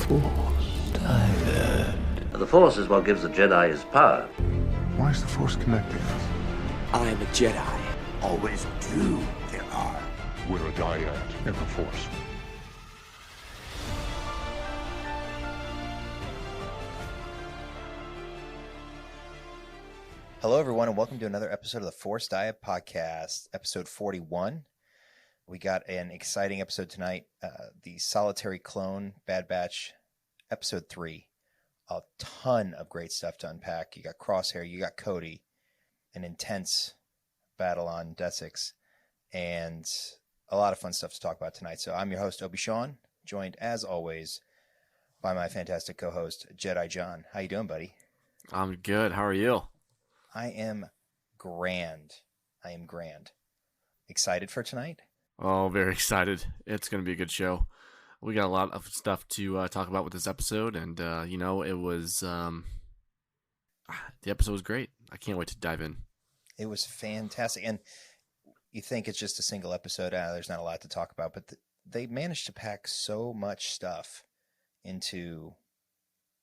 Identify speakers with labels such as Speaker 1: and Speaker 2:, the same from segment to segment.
Speaker 1: Force diver.
Speaker 2: The Force is what gives the Jedi his power.
Speaker 3: Why is the Force connecting us?
Speaker 4: I am a Jedi.
Speaker 5: Always two there are.
Speaker 3: We're a dyad in the Force.
Speaker 6: Hello, everyone, and welcome to another episode of the Force Diet Podcast, episode 41. We got an exciting episode tonight, the Solitary Clone Bad Batch, episode 3. A ton of great stuff to unpack. You got Crosshair, you got Cody, an intense battle on Desix, and a lot of fun stuff to talk about tonight. So I'm your host, Obi Sean, joined as always by my fantastic co-host, Jedi John. How you doing, buddy?
Speaker 7: I'm good. How are you?
Speaker 6: I am grand. Excited for tonight?
Speaker 7: Oh, very excited. It's going to be a good show. We got a lot of stuff to talk about with this episode, and, it was, the episode was great. I can't wait to dive in.
Speaker 6: It was fantastic. And you think it's just a single episode, there's not a lot to talk about, but they managed to pack so much stuff into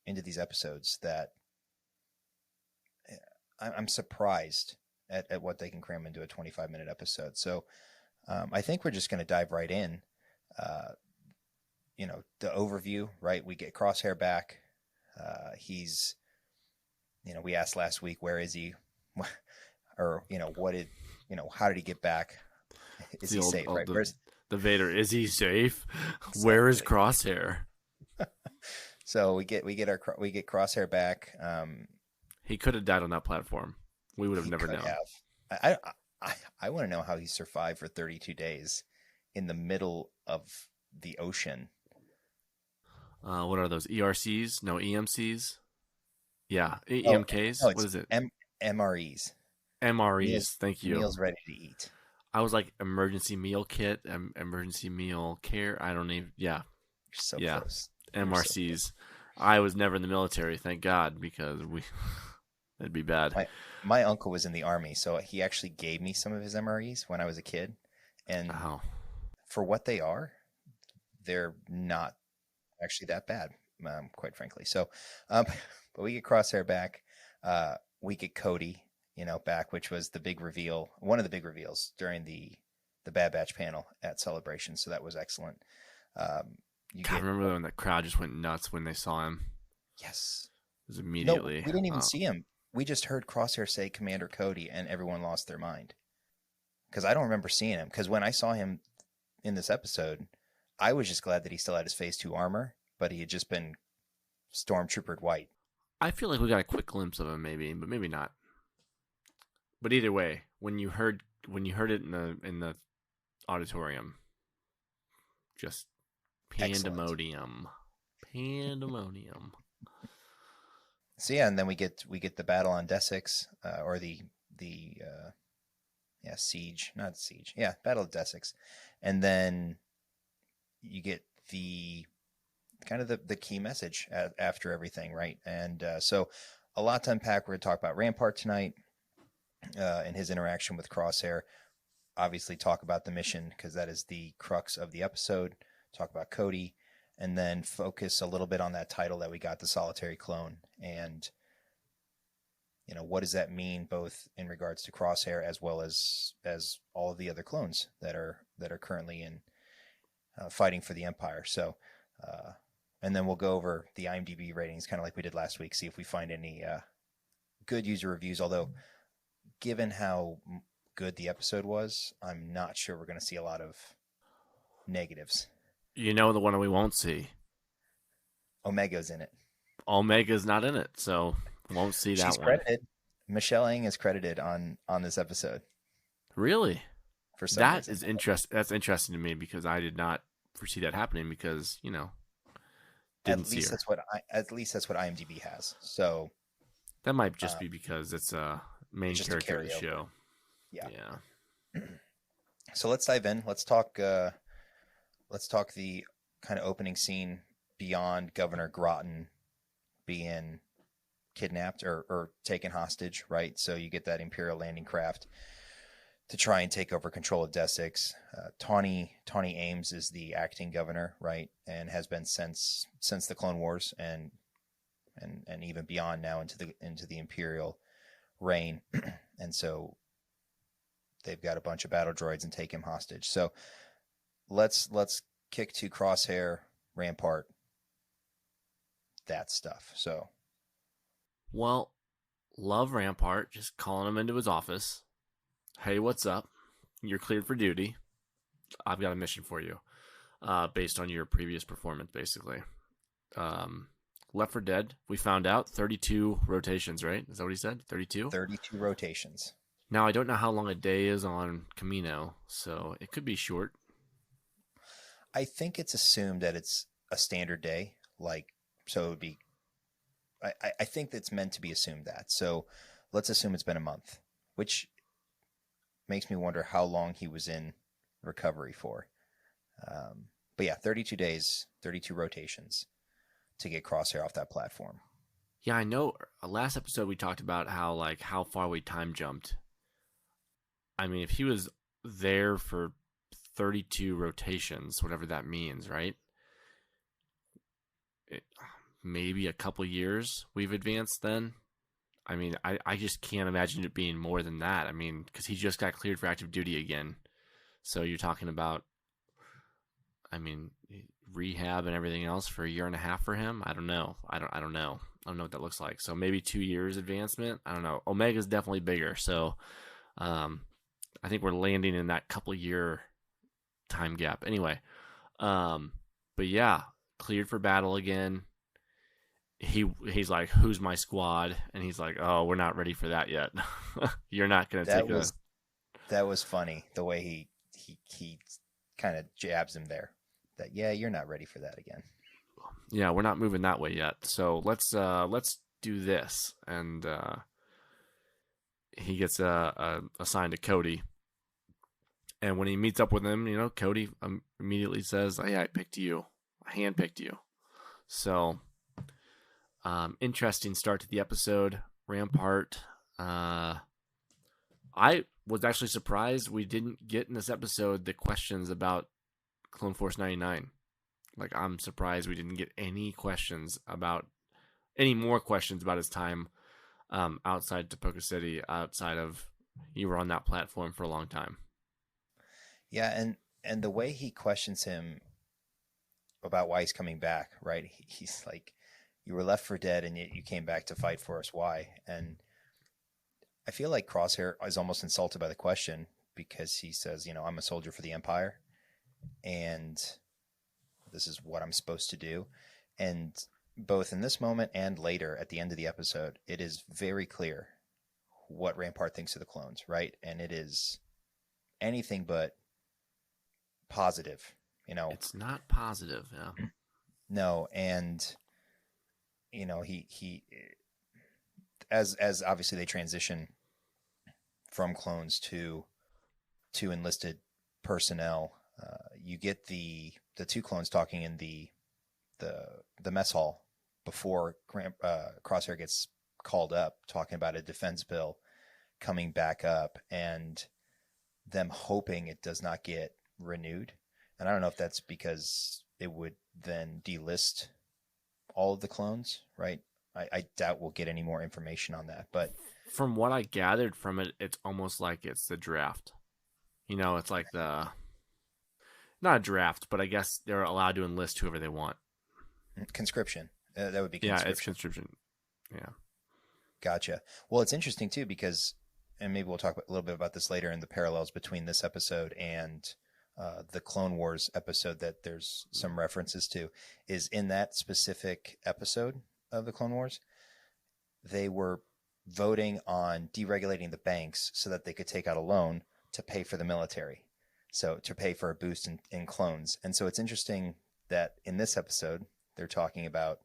Speaker 6: these episodes that I'm surprised at what they can cram into a 25-minute episode. So I think we're just going to dive right in. The overview, right? We get Crosshair back. We asked last week, where is he? Or, how did he get back? Is he safe, right?
Speaker 7: The Vader, is he safe?
Speaker 6: Exactly.
Speaker 7: Where is Crosshair?
Speaker 6: So we get Crosshair back.
Speaker 7: He could have died on that platform. We would have never known.
Speaker 6: I want to know how he survived for 32 days in the middle of the ocean.
Speaker 7: What are those? ERCs? No, EMCs? Yeah, EMKs?
Speaker 6: No,
Speaker 7: what is it?
Speaker 6: MREs.
Speaker 7: MREs,
Speaker 6: Meals,
Speaker 7: thank you.
Speaker 6: Meals ready to eat.
Speaker 7: I was like, emergency meal kit, emergency meal care. I don't even, yeah.
Speaker 6: You're so
Speaker 7: yeah.
Speaker 6: close.
Speaker 7: MRCs.
Speaker 6: So
Speaker 7: I was never in the military, thank God, because that'd be bad.
Speaker 6: My uncle was in the Army, so he actually gave me some of his MREs when I was a kid. And for what they are, they're not actually that bad, quite frankly. So, but we get Crosshair back. We get Cody, back, which was the big reveal, one of the big reveals during the Bad Batch panel at Celebration. So that was excellent.
Speaker 7: I remember when the crowd just went nuts when they saw him.
Speaker 6: Yes.
Speaker 7: It was immediately.
Speaker 6: No, we didn't even see him. We just heard Crosshair say Commander Cody, and everyone lost their mind. Because I don't remember seeing him. Because when I saw him in this episode, I was just glad that he still had his Phase 2 armor, but he had just been stormtroopered white.
Speaker 7: I feel like we got a quick glimpse of him, maybe, but maybe not. But either way, when you heard it in the auditorium, just pandemonium. Pandemonium.
Speaker 6: So yeah, and then we get the battle on Desix, or siege, not siege. Yeah, battle of Desix. And then you get the kind of the key message after everything, right? And so a lot to unpack. We're going to talk about Rampart tonight and his interaction with Crosshair. Obviously talk about the mission because that is the crux of the episode. Talk about Cody, and then focus a little bit on that title that we got, the Solitary Clone. And, what does that mean both in regards to Crosshair as well as all of the other clones that are currently in fighting for the Empire. So, and then we'll go over the IMDb ratings, kind of like we did last week, see if we find any good user reviews. Although, given how good the episode was, I'm not sure we're going to see a lot of negatives.
Speaker 7: The one we won't see.
Speaker 6: Omega's in it.
Speaker 7: Omega's not in it, so won't see that. She's one.
Speaker 6: Credited. Michelle Ang is credited on this episode.
Speaker 7: Really?
Speaker 6: For some
Speaker 7: that
Speaker 6: reason.
Speaker 7: is interest. That's interesting to me because I did not foresee that happening because didn't see her.
Speaker 6: At least that's what IMDb has. So
Speaker 7: that might just be because it's a main character of the show.
Speaker 6: Yeah.
Speaker 7: Yeah.
Speaker 6: So let's dive in. Let's talk the kind of opening scene beyond Governor Groton being kidnapped or taken hostage, right? So you get that Imperial landing craft to try and take over control of Desix. Tawny Ames is the acting governor, right, and has been since the Clone Wars and even beyond now into the Imperial reign, and so they've got a bunch of battle droids and take him hostage. So let's kick to Crosshair, Rampart, that stuff. So,
Speaker 7: Well, love Rampart just calling him into his office. Hey, what's up? You're cleared for duty. I've got a mission for you, based on your previous performance, basically. Left 4 Dead, we found out 32 rotations, right? Is that what he said? 32?
Speaker 6: 32 rotations.
Speaker 7: Now, I don't know how long a day is on Camino, so it could be short.
Speaker 6: I think it's assumed that it's a standard day, so it would be. I think that's meant to be assumed that. So let's assume it's been a month, which makes me wonder how long he was in recovery for. But yeah, 32 days, 32 rotations to get Crosshair off that platform.
Speaker 7: Yeah, I know. Last episode we talked about how far we time jumped. I mean, if he was there for 32 rotations, whatever that means, right? Maybe a couple years we've advanced then. I mean, I just can't imagine it being more than that. I mean, because he just got cleared for active duty again. So you're talking about, I mean, rehab and everything else for a year and a half for him. I don't know. I don't know. I don't know what that looks like. So maybe 2 years advancement. I don't know. Omega's definitely bigger. So I think we're landing in that couple year time gap. Anyway, but yeah, cleared for battle again. He's like, who's my squad? And he's like, oh, we're not ready for that yet. You're not going to take a...
Speaker 6: That was funny, the way he kind of jabs him there. That, yeah, you're not ready for that again.
Speaker 7: Yeah, we're not moving that way yet. So let's do this. And he gets assigned to Cody. And when he meets up with him, Cody immediately says, hey, I picked you. I handpicked you. So... interesting start to the episode. Rampart. I was actually surprised we didn't get in this episode the questions about Clone Force 99. I'm surprised we didn't get any more questions about his time outside Topoka City, outside of you were on that platform for a long time.
Speaker 6: Yeah, and the way he questions him about why he's coming back, right? He's like, you were left for dead and you came back to fight for us. Why? And I feel like Crosshair is almost insulted by the question because he says, I'm a soldier for the Empire and this is what I'm supposed to do. And both in this moment and later at the end of the episode, it is very clear what Rampart thinks of the clones, right? And it is anything but positive,
Speaker 7: It's not positive, yeah.
Speaker 6: No, and he as obviously they transition from clones to enlisted personnel, you get the 2 clones talking in the mess hall before Crosshair gets called up, talking about a defense bill coming back up and them hoping it does not get renewed. And I don't know if that's because it would then delist all of the clones, right? I doubt we'll get any more information on that. But
Speaker 7: from what I gathered from it, it's almost like it's the draft. It's like not a draft, but I guess they're allowed to enlist whoever they want.
Speaker 6: Conscription. That would be conscription.
Speaker 7: Yeah, it's conscription. Yeah.
Speaker 6: Gotcha. Well, it's interesting too because, and maybe we'll talk a little bit about this later in the parallels between this episode and the Clone Wars episode that there's some references to, is in that specific episode of the Clone Wars, they were voting on deregulating the banks so that they could take out a loan to pay for the military. So to pay for a boost in clones. And so it's interesting that in this episode, they're talking about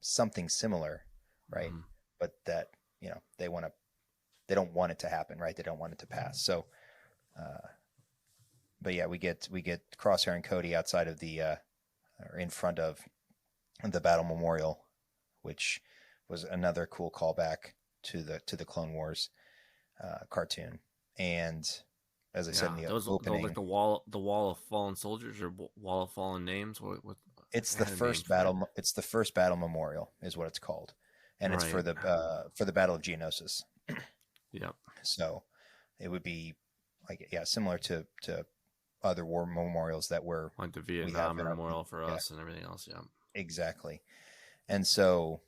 Speaker 6: something similar, right? Mm-hmm. But that, they don't want it to happen, right? They don't want it to pass. So, but yeah, we get Crosshair and Cody outside of or in front of the Battle Memorial, which was another cool callback to the Clone Wars cartoon. And as I said in the
Speaker 7: those
Speaker 6: opening,
Speaker 7: like the wall of fallen soldiers or wall of fallen names. What
Speaker 6: it's
Speaker 7: it
Speaker 6: the
Speaker 7: had a name
Speaker 6: first
Speaker 7: for it.
Speaker 6: battle. It's the first battle memorial, is what it's called, and it's
Speaker 7: Right.
Speaker 6: for the Battle of Geonosis.
Speaker 7: Yep.
Speaker 6: So it would be like, yeah, similar to other war memorials that were
Speaker 7: Like the
Speaker 6: we have
Speaker 7: Vietnam
Speaker 6: in our,
Speaker 7: Memorial for
Speaker 6: yeah,
Speaker 7: us and everything else. Yeah.
Speaker 6: exactly. And so,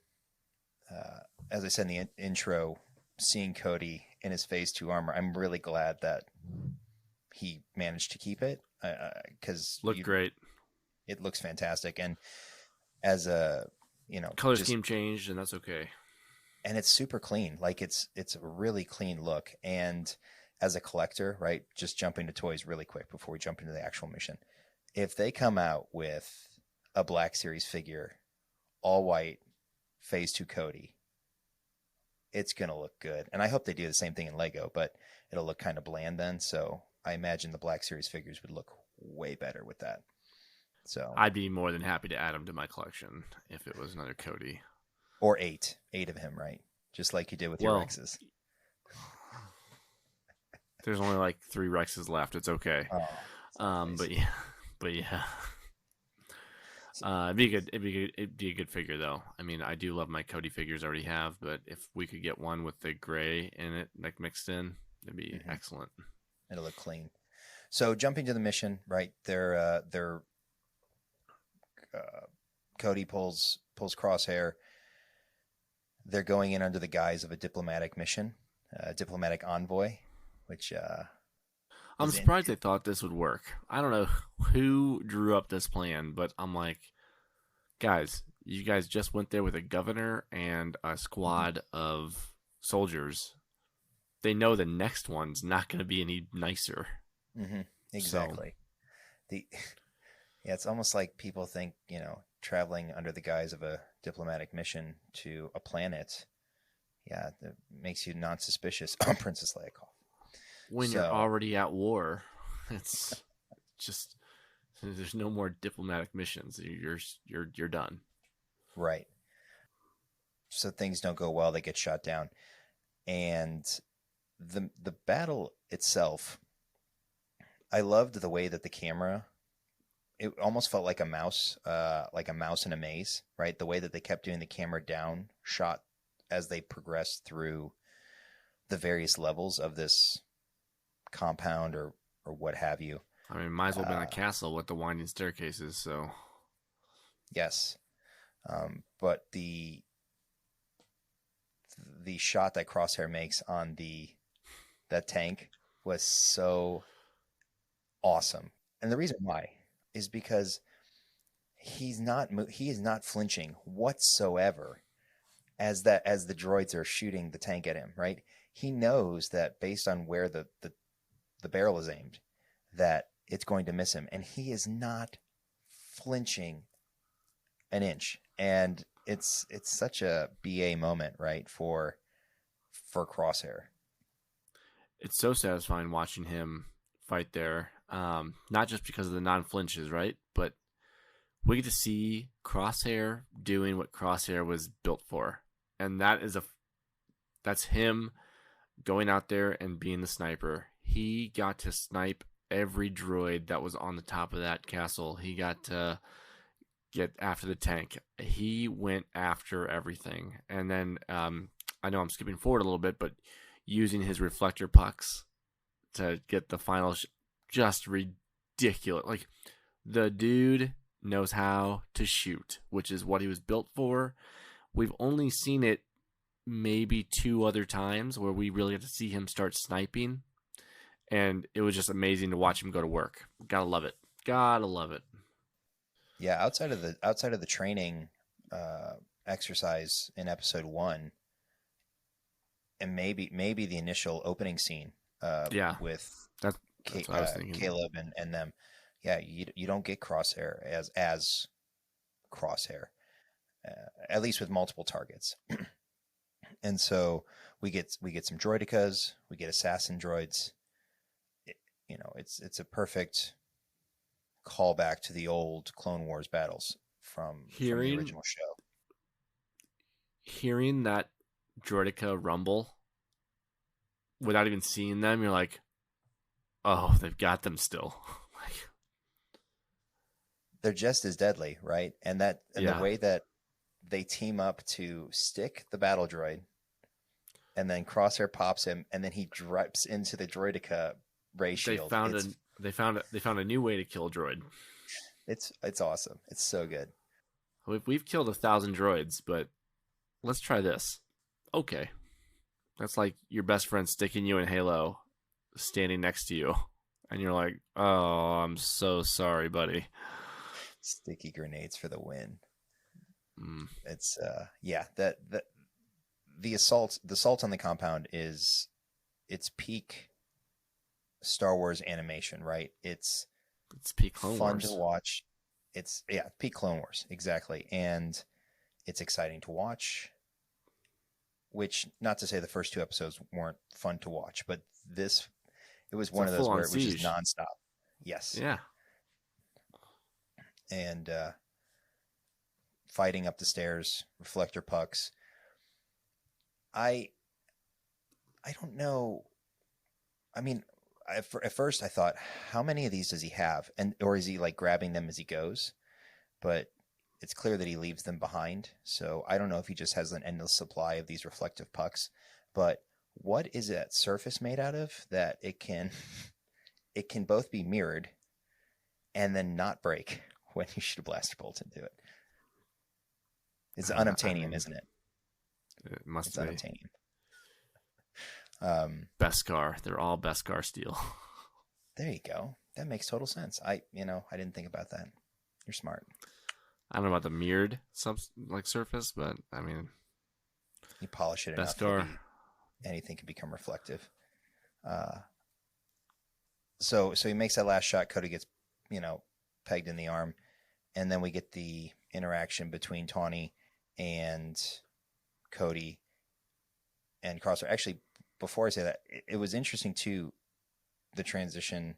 Speaker 6: as I said in the intro, seeing Cody in his phase 2 armor, I'm really glad that he managed to keep it, because
Speaker 7: Looked great.
Speaker 6: it looks fantastic. And as a,
Speaker 7: Color
Speaker 6: just,
Speaker 7: scheme changed, and that's okay.
Speaker 6: and it's super clean. Like it's a really clean look. And as a collector, right, just jumping to toys really quick before we jump into the actual mission. If they come out with a Black Series figure, all white, phase 2 Cody, it's going to look good. And I hope they do the same thing in Lego, but it'll look kind of bland then. So I imagine the Black Series figures would look way better with that. So
Speaker 7: I'd be more than happy to add him to my collection if it was another Cody.
Speaker 6: Or eight of him, right? Just like you did with your Rexes.
Speaker 7: There's only like 3 Rexes left. It's okay.
Speaker 6: Oh,
Speaker 7: but yeah. It'd be a good figure though. I mean, I do love my Cody figures I already have, but if we could get one with the gray in it, like mixed in, it'd be excellent.
Speaker 6: It'll look clean. So jumping to the mission, right? Cody pulls Crosshair. They're going in under the guise of a diplomatic mission, a diplomatic envoy, which
Speaker 7: I'm surprised they thought this would work. I don't know who drew up this plan, but I'm like, guys, you guys just went there with a governor and a squad of soldiers. They know the next one's not going to be any nicer.
Speaker 6: Mm-hmm. Exactly. So. It's almost like people think, traveling under the guise of a diplomatic mission to a planet, that makes you non-suspicious on Princess Leia.
Speaker 7: When you're already at war, it's just there's no more diplomatic missions. You're done.
Speaker 6: Right. So things don't go well. They get shot down, and the battle itself, I loved the way that the camera. It almost felt like a mouse in a maze, right? The way that they kept doing the camera down shot as they progressed through the various levels of this compound or what have you.
Speaker 7: I mean, might as well be in a castle with the winding staircases. So,
Speaker 6: yes, but the shot that Crosshair makes on that tank was so awesome, and the reason why is because he is not flinching whatsoever as the droids are shooting the tank at him, right? He knows that based on where the barrel is aimed, that it's going to miss him, and he is not flinching an inch. And it's such a BA moment, right, for Crosshair.
Speaker 7: It's so satisfying watching him fight there. Not just because of the non-flinches, right? But we get to see Crosshair doing what Crosshair was built for. And that's him going out there and being the sniper. He got to snipe every droid that was on the top of that castle. He got to get after the tank. He went after everything. And then, I know I'm skipping forward a little bit, but using his reflector pucks to get the final just ridiculous. Like, the dude knows how to shoot, which is what he was built for. We've only seen it maybe 2 other times where we really get to see him start sniping, and it was just amazing to watch him go to work. Gotta love it.
Speaker 6: Yeah, outside of the training exercise in episode 1, and maybe the initial opening scene with
Speaker 7: that's what I was thinking.
Speaker 6: Caleb and them. Yeah, you don't get Crosshair as Crosshair, at least with multiple targets. And so we get some droidicas, we get assassin droids. It's a perfect callback to the old Clone Wars battles from the original show.
Speaker 7: Hearing that droidica rumble without even seeing them, you're like, oh, they've got them still. Like,
Speaker 6: They're just as deadly, right? And the
Speaker 7: Yeah.
Speaker 6: way that they team up to stick the battle droid, and then Crosshair pops him, and then he drops into the droidica ray
Speaker 7: they
Speaker 6: shield.
Speaker 7: found a new way to kill a droid.
Speaker 6: It's awesome. It's so good.
Speaker 7: We've killed 1,000 droids, but let's try this. Okay. That's like your best friend sticking you in Halo, standing next to you, and you're like, oh, I'm so sorry, buddy.
Speaker 6: Sticky grenades for the win.
Speaker 7: Mm.
Speaker 6: It's that the assault on the compound is its peak Star Wars animation, right? It's
Speaker 7: peak Clone
Speaker 6: fun
Speaker 7: Wars.
Speaker 6: to watch. It's peak Clone Wars, exactly. And it's exciting to watch, which, not to say the first 2 episodes weren't fun to watch, but it was one of those where it was just nonstop. Yes.
Speaker 7: Yeah.
Speaker 6: And fighting up the stairs, reflector pucks. I don't know. I mean, at first I thought, how many of these does he have? Or is he like grabbing them as he goes? But it's clear that he leaves them behind. So I don't know if he just has an endless supply of these reflective pucks. But what is that surface made out of that it can both be mirrored and then not break when you shoot a blaster bolt into it? It's unobtainium, isn't it?
Speaker 7: It must
Speaker 6: It's
Speaker 7: be.
Speaker 6: unobtainium.
Speaker 7: Beskar. They're all Beskar steel.
Speaker 6: There you go. That makes total sense. I didn't think about that. You're smart.
Speaker 7: I don't know about the mirrored surface, but I mean,
Speaker 6: You polish it enough,
Speaker 7: Beskar.
Speaker 6: anything can become reflective. So he makes that last shot. Cody gets, pegged in the arm, and then we get the interaction between Tawny and Cody and Crosshair. Actually, before I say that, it was interesting too, the transition.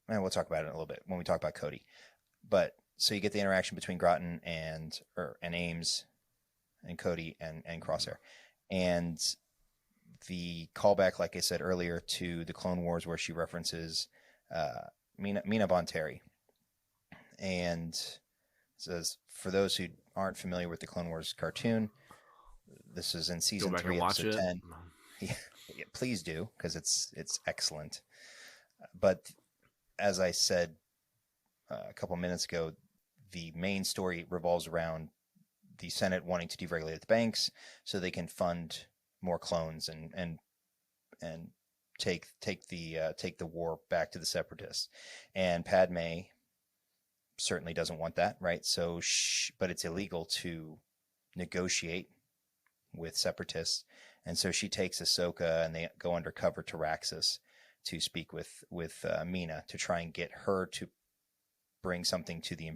Speaker 6: And we'll talk about it in a little bit when we talk about Cody. But so you get the interaction between Groton and Ames and Cody and Crosshair, and the callback, like I said earlier, to the Clone Wars, where she references Mina Bonteri, and says, for those who aren't familiar with the Clone Wars cartoon, this is in season 3, episode 10. Yeah, please do, because it's excellent. But as I said a couple minutes ago, the main story revolves around the Senate wanting to deregulate the banks so they can fund more clones and take the war back to the Separatists. And Padme certainly doesn't want that, right? So, but it's illegal to negotiate with Separatists, and so she takes Ahsoka, and they go undercover to Raxus to speak with Mina to try and get her to bring something to the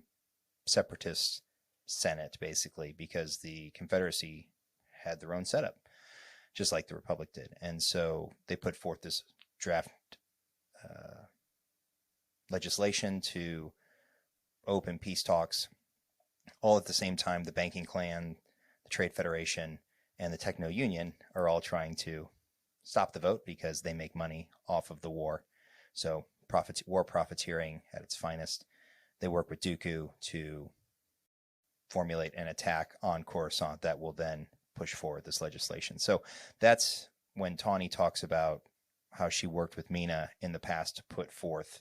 Speaker 6: Separatist Senate, basically, because the Confederacy had their own setup, just like the Republic did. And so they put forth this draft legislation to open peace talks. All at the same time, the banking clan, the Trade Federation, and the Techno Union are all trying to stop the vote because they make money off of the war. So war profiteering at its finest. They work with Dooku to formulate an attack on Coruscant that will then push forward this legislation. So that's when Tawny talks about how she worked with Mina in the past to put forth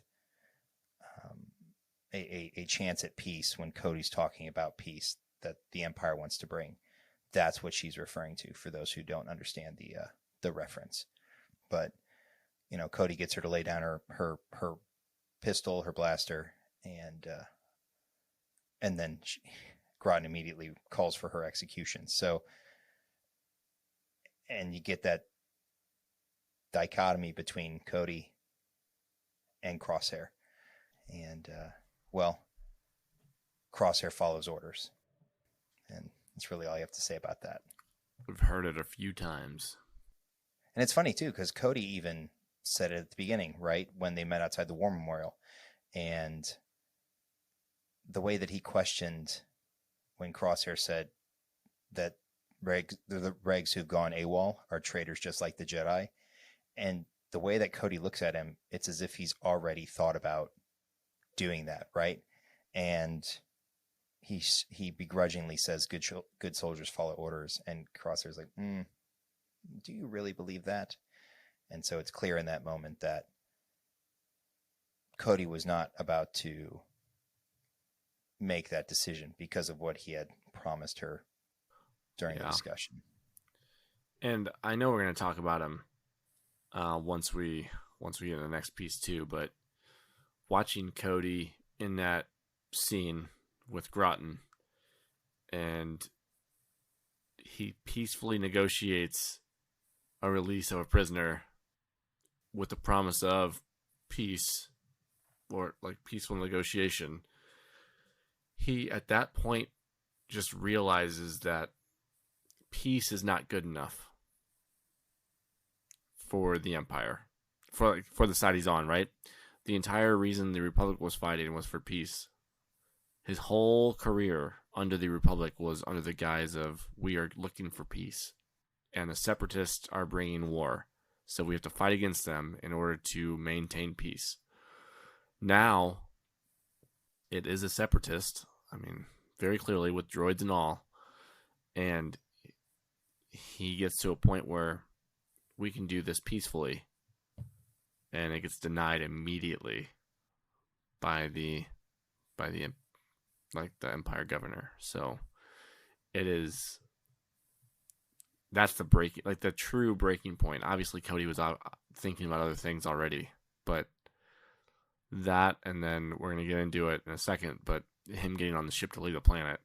Speaker 6: a chance at peace when Cody's talking about peace that the Empire wants to bring. That's what she's referring to, for those who don't understand the reference. But Cody gets her to lay down her pistol, her blaster, and then Groton immediately calls for her execution. So, and you get that dichotomy between Cody and Crosshair, and Crosshair follows orders, and that's really all you have to say about that.
Speaker 7: We've heard it a few times.
Speaker 6: And it's funny, too, because Cody even said it at the beginning, right, when they met outside the War Memorial. And the way that he questioned when Crosshair said that the regs who've gone AWOL are traitors just like the Jedi. And the way that Cody looks at him, it's as if he's already thought about doing that, right? And he begrudgingly says, "Good soldiers follow orders," and Crosshair's like, "Do you really believe that?" And so it's clear in that moment that Cody was not about to make that decision because of what he had promised her during the discussion.
Speaker 7: And I know we're going to talk about him once we get in the next piece too, but watching Cody in that scene with Groton, and he peacefully negotiates a release of a prisoner with the promise of peace, or like peaceful negotiation. He at that point just realizes that peace is not good enough for the Empire, for the side he's on, right? The entire reason the Republic was fighting was for peace. His whole career under the Republic was under the guise of, we are looking for peace, and the Separatists are bringing war, so we have to fight against them in order to maintain peace. Now, it is a Separatist, I mean, very clearly with droids and all, and he gets to a point where we can do this peacefully, and it gets denied immediately by the Empire governor. So that's the breaking, like the true breaking point. Obviously Cody was thinking about other things already, but that, and then we're going to get into it in a second, but him getting on the ship to leave the planet,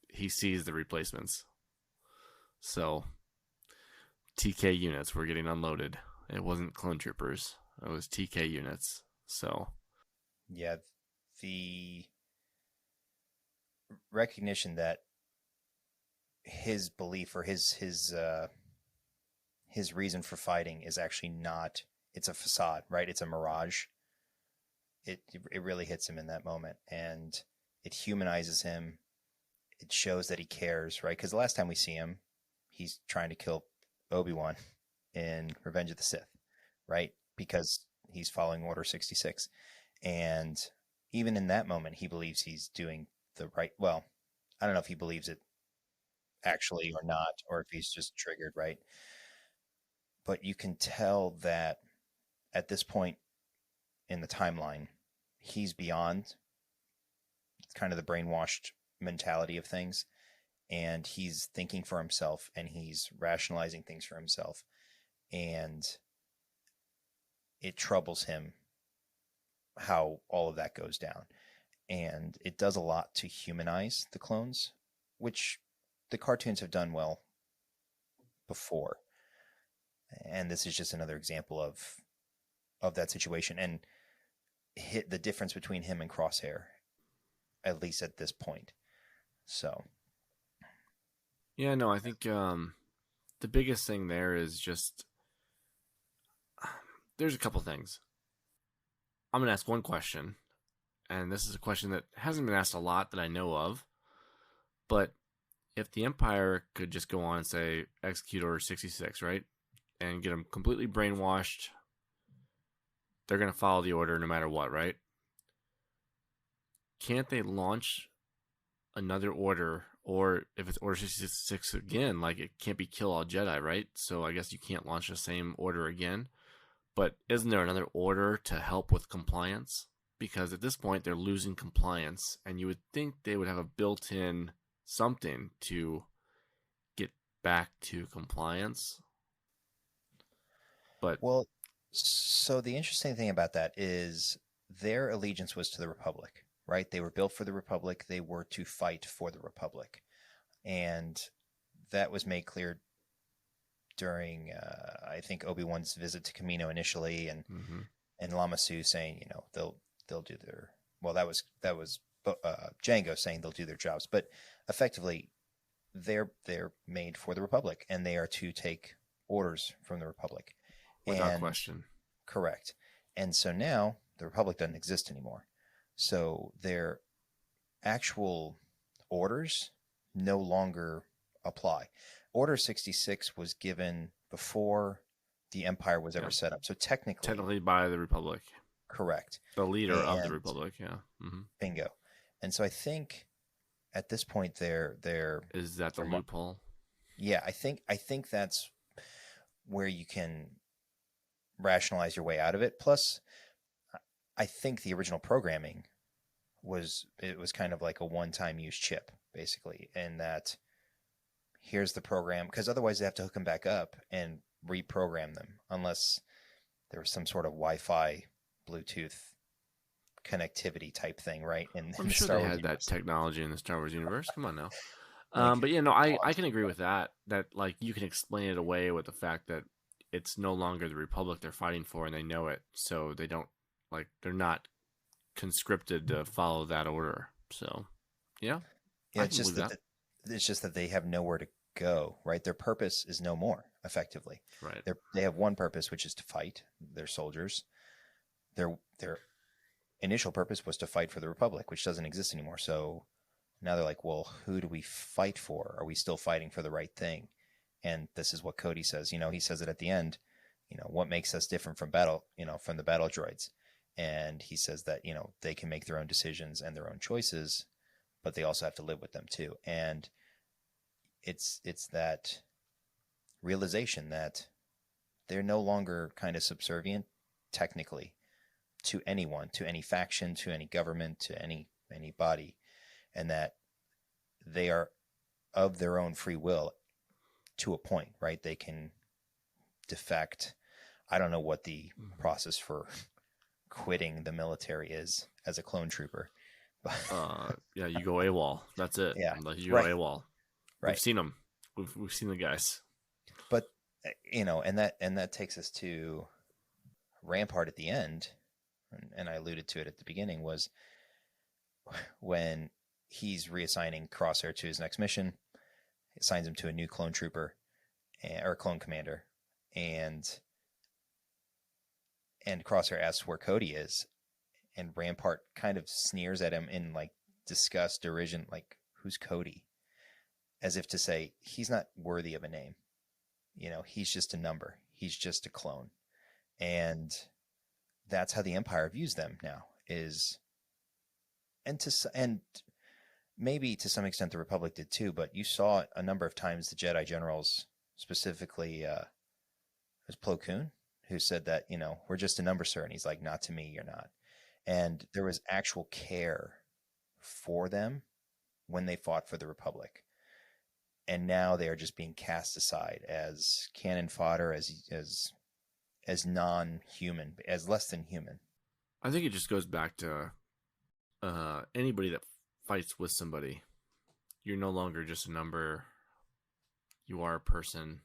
Speaker 7: he sees the replacements. So TK units were getting unloaded. It wasn't clone troopers. It was TK units. So
Speaker 6: yeah, the recognition that his belief or his reason for fighting is actually not, it's a facade, right? It's a mirage. It really hits him in that moment, and it humanizes him. It shows that he cares, right? Because the last time we see him, he's trying to kill Obi-Wan in Revenge of the Sith, right? Because he's following Order 66. And even in that moment, he believes he's doing the right. Well, I don't know if he believes it actually or not, or if he's just triggered, right? But you can tell that at this point in the timeline, he's beyond kind of the brainwashed mentality of things, and he's thinking for himself, and he's rationalizing things for himself, and it troubles him how all of that goes down. And it does a lot to humanize the clones, which the cartoons have done well before. And this is just another example of that situation, and hit the difference between him and Crosshair, at least at this point. So
Speaker 7: yeah, no, I think the biggest thing there is just there's a couple things. I'm going to ask one question, and this is a question that hasn't been asked a lot that I know of, but if the Empire could just go on and say, execute Order 66, right, and get them completely brainwashed, they're going to follow the order no matter what, right? Can't they launch another order? Or if it's Order 66 again, like, it can't be kill all Jedi, right? So I guess you can't launch the same order again. But isn't there another order to help with compliance? Because at this point, they're losing compliance, and you would think they would have a built-in something to get back to compliance. But
Speaker 6: well, so the interesting thing about that is their allegiance was to the Republic, right? They were built for the Republic. They were to fight for the Republic. And that was made clear during, I think, Obi-Wan's visit to Kamino initially, and Lama Su saying, you know, they'll do their, well, that was Django saying they'll do their jobs, but effectively they're made for the Republic, and they are to take orders from the Republic.
Speaker 7: Without question.
Speaker 6: Correct. And so now the Republic doesn't exist anymore. So their actual orders no longer apply. Order 66 was given before the Empire was ever set up. So technically
Speaker 7: by the Republic.
Speaker 6: Correct.
Speaker 7: The leader of the Republic, yeah. Mm-hmm.
Speaker 6: Bingo. And so I think at this point they're
Speaker 7: is that the loophole?
Speaker 6: Yeah, I think that's where you can rationalize your way out of it. Plus, I think the original programming was kind of like a one-time use chip, basically, in that here's the program, because otherwise they have to hook them back up and reprogram them, unless there was some sort of Wi-Fi, Bluetooth connectivity type thing, right?
Speaker 7: I'm sure
Speaker 6: Star
Speaker 7: they
Speaker 6: Wars
Speaker 7: had
Speaker 6: universe.
Speaker 7: that technology in the Star Wars universe. Come on now.
Speaker 6: Like,
Speaker 7: but I can agree with that. That like you can explain it away with the fact that it's no longer the Republic they're fighting for, and they know it, so they don't they're not conscripted to follow that order. So, yeah,
Speaker 6: it's just that they have nowhere to go, right? Their purpose is no more, effectively.
Speaker 7: Right.
Speaker 6: They have one purpose, which is to fight their soldiers. Their initial purpose was to fight for the Republic, which doesn't exist anymore. So now they're like, well, who do we fight for? Are we still fighting for the right thing? And this is what Cody says. He says it at the end. What makes us different from from the battle droids? And he says that, they can make their own decisions and their own choices, but they also have to live with them too. And it's that realization that they're no longer kind of subservient technically to anyone, to any faction, to any government, to any body, and that they are of their own free will to a point, right? They can defect. I don't know what the process for quitting the military is as a clone trooper.
Speaker 7: Yeah, you go AWOL. That's it.
Speaker 6: Yeah,
Speaker 7: you go AWOL.
Speaker 6: Right.
Speaker 7: We've seen them. We've seen the guys.
Speaker 6: But and that takes us to Rampart at the end, and I alluded to it at the beginning, was when he's reassigning Crosshair to his next mission. He assigns him to a new clone trooper or clone commander, and Crosshair asks where Cody is, and Rampart kind of sneers at him in disgust, derision, like, who's Cody? As if to say, he's not worthy of a name. He's just a number. He's just a clone. And that's how the Empire views them now, and maybe to some extent the Republic did too, but you saw a number of times the Jedi generals, specifically, it was Plo Koon, who said that, we're just a number, sir. And he's like, not to me, you're not. And there was actual care for them when they fought for the Republic. And now they are just being cast aside as cannon fodder, as non-human, as less than human.
Speaker 7: I think it just goes back to anybody that fights with somebody. You're no longer just a number. You are a person,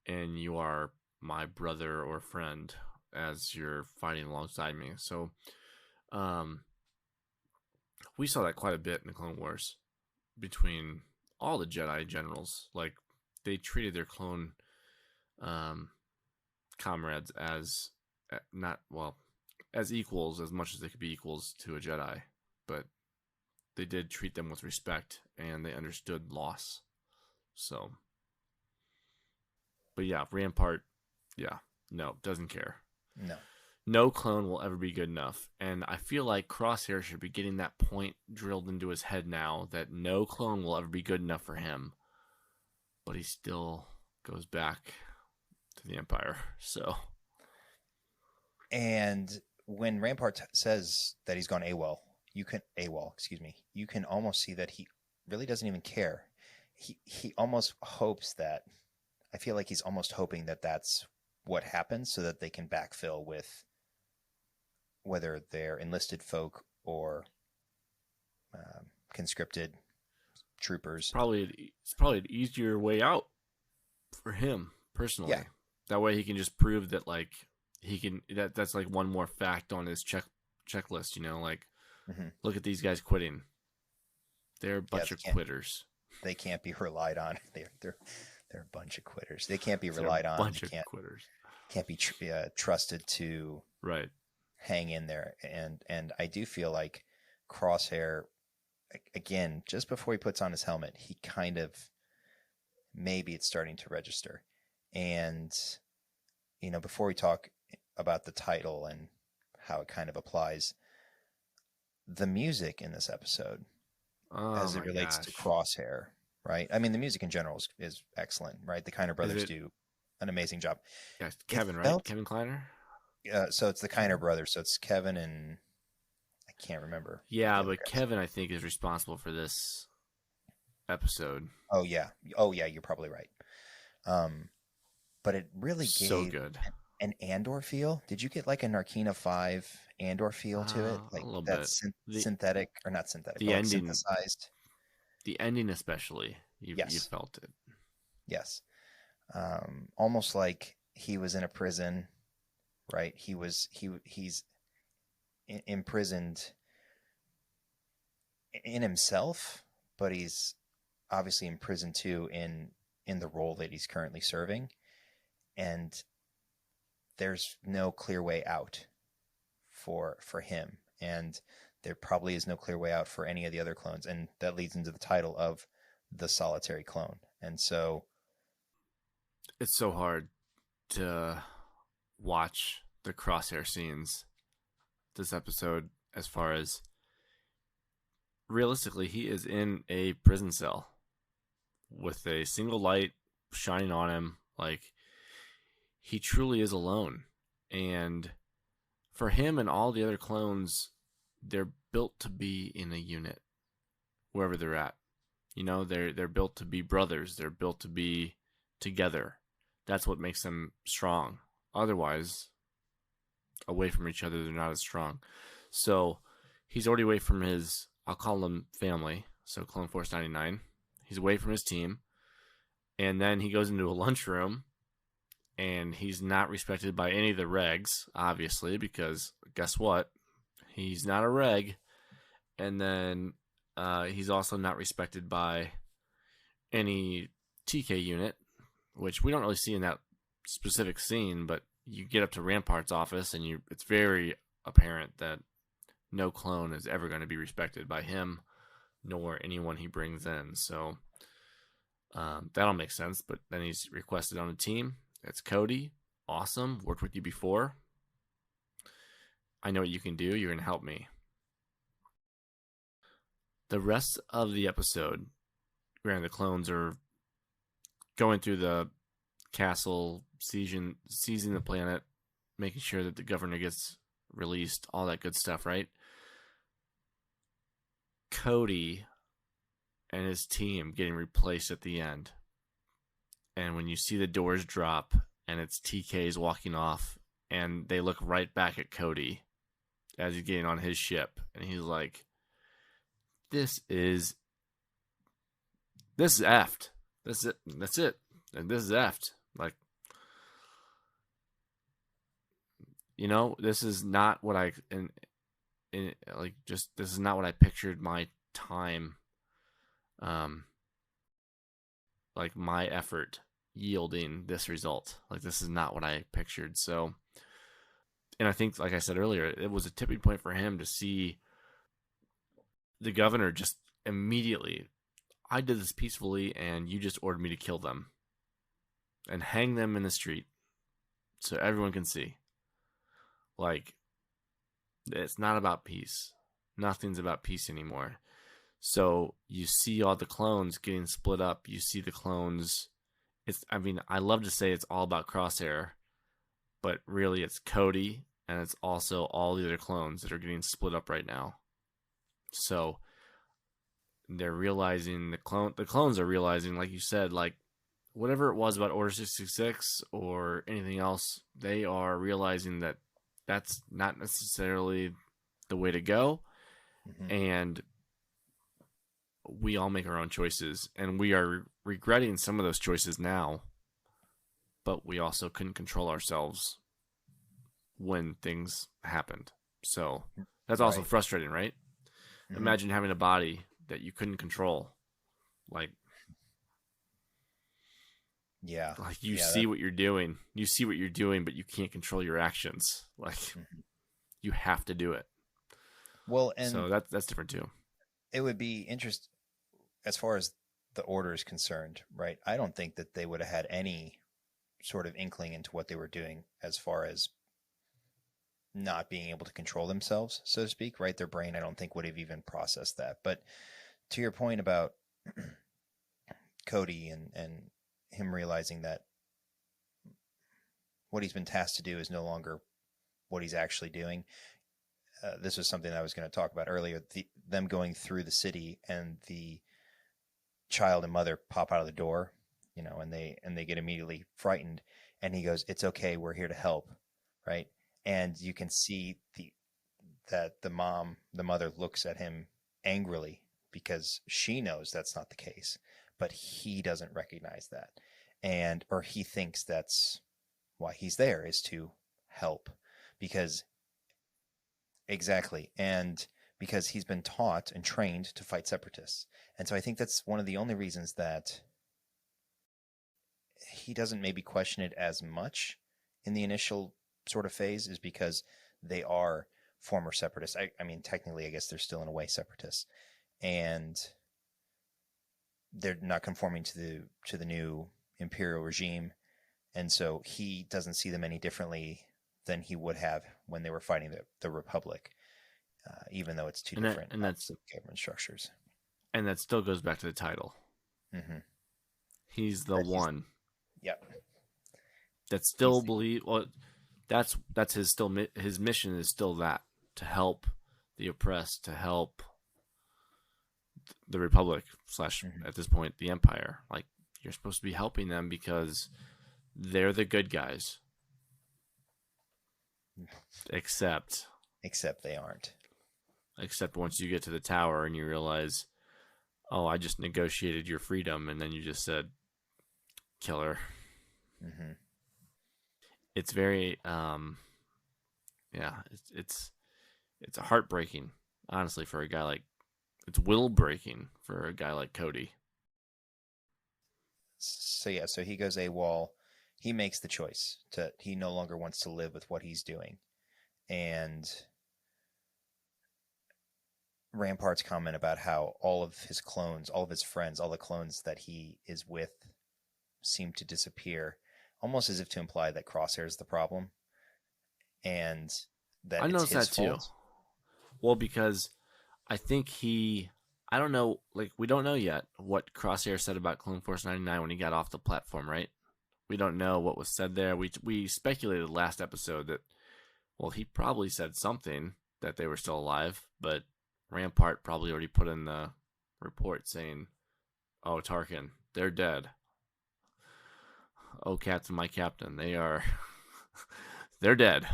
Speaker 7: and you are my brother or friend as you're fighting alongside me. So we saw that quite a bit in the Clone Wars between all the Jedi generals. Like, they treated their clone comrades as as equals, as much as they could be equals to a Jedi, but they did treat them with respect, and they understood loss. So, but yeah, Rampart, doesn't care. No clone will ever be good enough. And I feel like Crosshair should be getting that point drilled into his head now, that no clone will ever be good enough for him. But he still goes back to the Empire. So,
Speaker 6: and when Rampart says that he's gone AWOL, you can almost see that he really doesn't even care. He almost hopes that, I feel like he's almost hoping that that's what happens, so that they can backfill with whether they're enlisted folk or conscripted troopers.
Speaker 7: It's probably an easier way out for him personally.
Speaker 6: Yeah.
Speaker 7: That way he can just prove that that's like one more fact on his checklist. Look at these guys quitting. They're a bunch of quitters.
Speaker 6: They can't be relied on. They're a bunch of quitters. They can't be relied on.
Speaker 7: Bunch of quitters.
Speaker 6: Can't be trusted to
Speaker 7: right.
Speaker 6: hang in there. And I do feel like Crosshair, again, just before he puts on his helmet, he kind of maybe it's starting to register. And, before we talk about the title and how it kind of applies, the music in this episode, as it relates to Crosshair, right? I mean, the music in general is excellent, right? The Kiner brothers do an amazing job.
Speaker 7: Yeah, Kevin, right? Kevin Kleiner?
Speaker 6: So it's the Kiner brothers. So it's Kevin and I can't remember.
Speaker 7: Yeah, but Kevin, I think, is responsible for this episode.
Speaker 6: Oh, yeah. You're probably right. But it really gave
Speaker 7: so good.
Speaker 6: An Andor feel. Did you get like a Narkina 5 Andor feel to it? Like
Speaker 7: a little
Speaker 6: that
Speaker 7: bit.
Speaker 6: Synthetic, or not synthetic,
Speaker 7: the
Speaker 6: but
Speaker 7: ending,
Speaker 6: synthesized.
Speaker 7: The ending especially, you felt it.
Speaker 6: Yes. Almost like he was in a prison, right? He's imprisoned in himself, but he's obviously imprisoned too in the role that he's currently serving. And there's no clear way out for him. And there probably is no clear way out for any of the other clones. And that leads into the title of The Solitary Clone. And so
Speaker 7: it's so hard to watch the Crosshair scenes this episode, as far as realistically, he is in a prison cell with a single light shining on him. Like, he truly is alone. And for him and all the other clones, they're built to be in a unit wherever they're at. They're built to be brothers. They're built to be together. That's what makes them strong. Otherwise, away from each other, they're not as strong. So he's already away from his, I'll call them family, so Clone Force 99. He's away from his team. And then he goes into a lunchroom, and he's not respected by any of the regs, obviously, because guess what? He's not a reg. And then he's also not respected by any TK unit, which we don't really see in that specific scene, but you get up to Rampart's office, and it's very apparent that no clone is ever going to be respected by him, nor anyone he brings in. So that'll make sense. But then he's requested on the team. It's Cody. Awesome. Worked with you before. I know what you can do. You're going to help me. The rest of the episode, granted, the clones are going through the castle, seizing the planet, making sure that the governor gets released, all that good stuff, right? Cody and his team getting replaced at the end. And when you see the doors drop and it's TK's walking off, and they look right back at Cody as he's getting on his ship, and he's like, this is effed. That's it. And this is effed. Like, this is not what this is not what I pictured my time, like my effort yielding this result. Like, this is not what I pictured. So, and I think, like I said earlier, it was a tipping point for him to see the governor just immediately, I did this peacefully, and you just ordered me to kill them and hang them in the street so everyone can see. Like, it's not about peace. Nothing's about peace anymore. So you see all the clones getting split up. You see the clones. I love to say it's all about Crosshair, but really it's Cody, and it's also all the other clones that are getting split up right now. So they're realizing, the clones are realizing, like you said, like, whatever it was about Order 66 or anything else, they are realizing that that's not necessarily the way to go. Mm-hmm. And we all make our own choices, and we are regretting some of those choices now, but we also couldn't control ourselves when things happened. So that's also frustrating, right? Mm-hmm. Imagine having a body that you couldn't control. Like,
Speaker 6: yeah,
Speaker 7: like you see what you're doing. You see what you're doing, but you can't control your actions. Like, you have to do it.
Speaker 6: Well, and
Speaker 7: so that's different too.
Speaker 6: It would be interesting as far as the order is concerned, right? I don't think that they would have had any sort of inkling into what they were doing as far as not being able to control themselves, so to speak, right? Their brain, I don't think, would have even processed that. But to your point about Cody and him realizing that what he's been tasked to do is no longer what he's actually doing. This was something that I was going to talk about earlier. Them going through the city and the child and mother pop out of the door, and they get immediately frightened. And he goes, "It's okay. We're here to help." Right. And you can see that the mother looks at him angrily because she knows that's not the case, but he doesn't recognize that. Or he thinks that's why he's there, is to help, because exactly. And because he's been taught and trained to fight separatists. And so I think that's one of the only reasons that he doesn't maybe question it as much in the initial sort of phase, is because they are former separatists. I mean, technically, I guess they're still in a way separatists, and they're not conforming to the new imperial regime. And so he doesn't see them any differently than he would have when they were fighting the Republic, even though it's two different government structures.
Speaker 7: And that still goes back to the title.
Speaker 6: Mm-hmm.
Speaker 7: He's the one.
Speaker 6: Yep.
Speaker 7: That still believe. Well, that's his mission is still that, to help the oppressed, to help the Republic / at this point the Empire. Like, you're supposed to be helping them because they're the good guys. Except
Speaker 6: they aren't.
Speaker 7: Except once you get to the tower and you realize, oh, I just negotiated your freedom, and then you just said, kill her.
Speaker 6: Mm-hmm.
Speaker 7: It's very, it's heartbreaking, honestly, for a guy like, it's will breaking for a guy like Cody.
Speaker 6: So he goes AWOL. He makes the choice he no longer wants to live with what he's doing. And Rampart's comment about how all of his clones, all of his friends, all the clones that he is with seem to disappear, almost as if to imply that Crosshair is the problem. And that
Speaker 7: I noticed that
Speaker 6: fault.
Speaker 7: too. Well, because I think I don't know, like, we don't know yet what Crosshair said about Clone Force 99 when he got off the platform, right? We don't know what was said there. We speculated last episode that, well, he probably said something that they were still alive, but Rampart probably already put in the report saying, oh, Tarkin, they're dead. Oh, Captain, my captain, they're dead.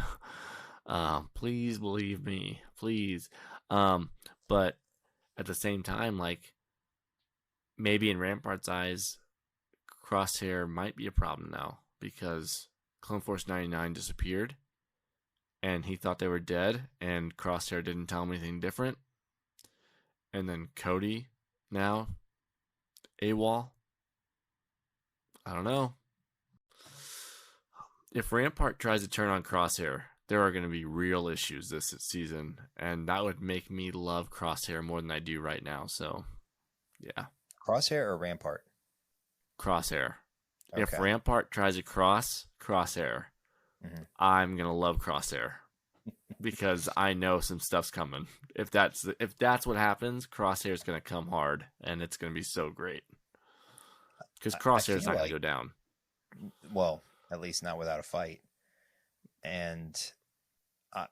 Speaker 7: Please believe me, please. But at the same time, like, maybe in Rampart's eyes, Crosshair might be a problem now, because Clone Force 99 disappeared and he thought they were dead, and Crosshair didn't tell him anything different. And then Cody now AWOL. I don't know. If Rampart tries to turn on Crosshair, there are going to be real issues this season, and that would make me love Crosshair more than I do right now. So, yeah.
Speaker 6: Crosshair or Rampart?
Speaker 7: Crosshair.
Speaker 6: Okay.
Speaker 7: If Rampart tries to Crosshair,
Speaker 6: mm-hmm.
Speaker 7: I'm going to love Crosshair because I know some stuff's coming. If that's what happens, Crosshair's going to come hard, and it's going to be so great. Because Crosshair's not going to go down.
Speaker 6: Well, at least not without a fight. And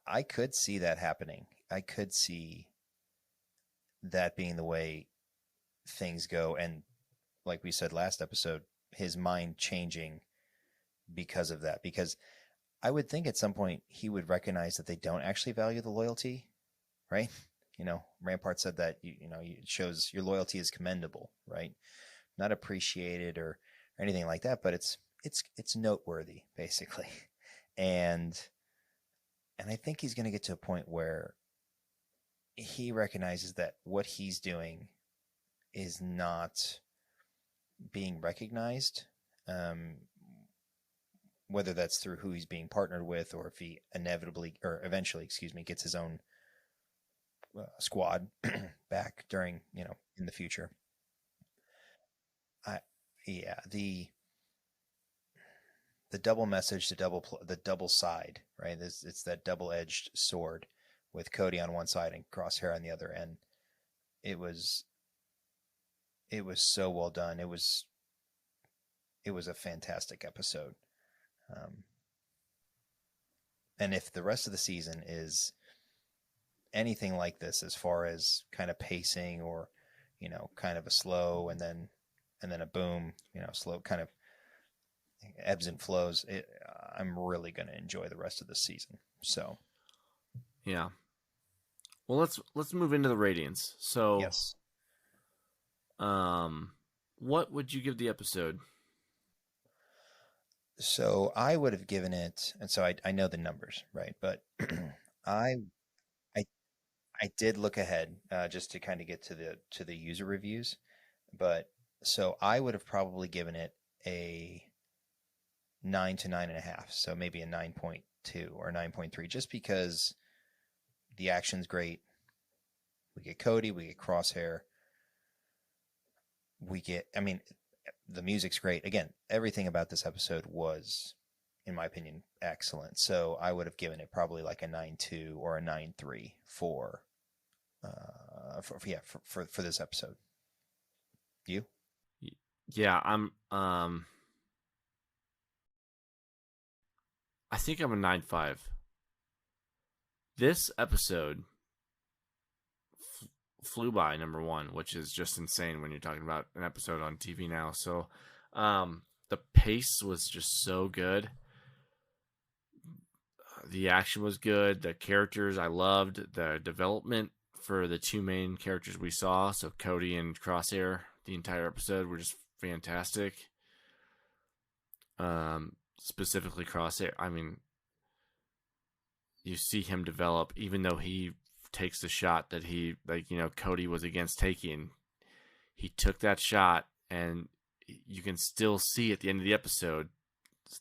Speaker 6: I could see that happening. I could see that being the way things go. And like we said last episode, his mind changing because of that. Because I would think at some point he would recognize that they don't actually value the loyalty, right? Rampart said that, it shows your loyalty is commendable, right? Not appreciated or anything like that, but it's noteworthy, basically. And I think he's going to get to a point where he recognizes that what he's doing is not being recognized, whether that's through who he's being partnered with, or if he eventually gets his own squad back during, in the future. yeah, the double message, the double side, right? It's that double-edged sword with Cody on one side and Crosshair on the other, and it was so well done. It was a fantastic episode. And if the rest of the season is anything like this, as far as kind of pacing, or kind of a slow and then a boom, slow kind of ebbs and flows, I'm really going to enjoy the rest of the season. So
Speaker 7: Yeah. Well, let's move into the ratings. So
Speaker 6: yes.
Speaker 7: What would you give the episode?
Speaker 6: So I would have given it, and so I know the numbers, right? But I I I did look ahead, just to kind of get to the user reviews, but so I would have probably given it a 9 to 9.5, so maybe a 9.2 or 9.3, just because the action's great. We get Cody, we get Crosshair, the music's great. Again, everything about this episode was, in my opinion, excellent. So I would have given it probably like a 9.2 or a 9.3 for this episode. You?
Speaker 7: Yeah, I think I'm a 9.5. This episode flew by, number one, which is just insane when you're talking about an episode on TV now. So the pace was just so good. The action was good. The characters I loved. The development for the two main characters we saw, so Cody and Crosshair, the entire episode were just fantastic. Specifically Crosshair. I mean, you see him develop, even though he takes the shot that Cody was against taking. He took that shot, and you can still see at the end of the episode